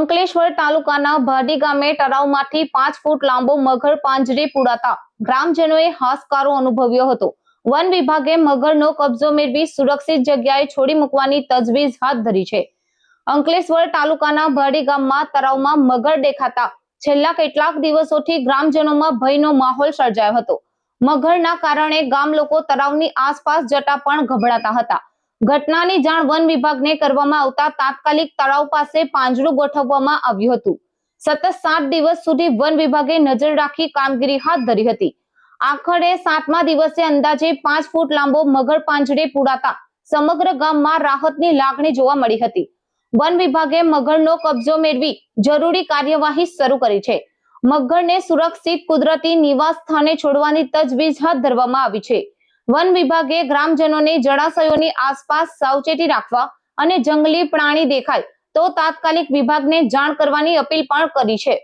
અંકલેશ્વર તાલુકાના ભાડી ગામે તળાવમાંથી 5 ફૂટ લાંબો મગર પાંજરે પુરાતા ગ્રામજનોએ હાશકારો અનુભવ્યો હતો। વન વિભાગે મગરનો કબજો મેળવી સુરક્ષિત જગ્યાએ છોડી મૂકવાની તજવીજ હાથ ધરી છે। અંકલેશ્વર તાલુકાના ભાડી ગામમાં તળાવમાં મગર દેખાતા છેલ્લા કેટલાક દિવસોથી ગ્રામજનોમાં ભયનો માહોલ સર્જાયો હતો। મગરના કારણે ગામ લોકો તળાવની આસપાસ જતા પણ ગભરાતા હતા। ઘટનાની જાણ વન વિભાગને કરવામાં આવતા તાત્કાલિક તળાવ પાસે પાંજરું ગોઠવવામાં આવ્યું હતું। સતત 7 દિવસ સુધી વન વિભાગે નજર રાખી કામગીરી હાથ ધરી હતી। આખરે 7મા દિવસે અંદાજે 5 ફૂટ લાંબો મગર પાંજરે પુરાતા સમગ્ર ગામમાં રાહતની લાગણી જોવા મળી હતી। વન વિભાગે મગરનો કબજો મેળવી જરૂરી કાર્યવાહી શરૂ કરી છે। મગરને સુરક્ષિત કુદરતી નિવાસ સ્થાને છોડવાની તજવીજ હાથ ધરવામાં આવી છે। વન વિભાગે ગ્રામજનોને જળાશયોની આસપાસ સાવચેતી રાખવા અને જંગલી પ્રાણી દેખાય તો તાત્કાલિક વિભાગને જાણ કરવાની અપીલ પણ કરી છે।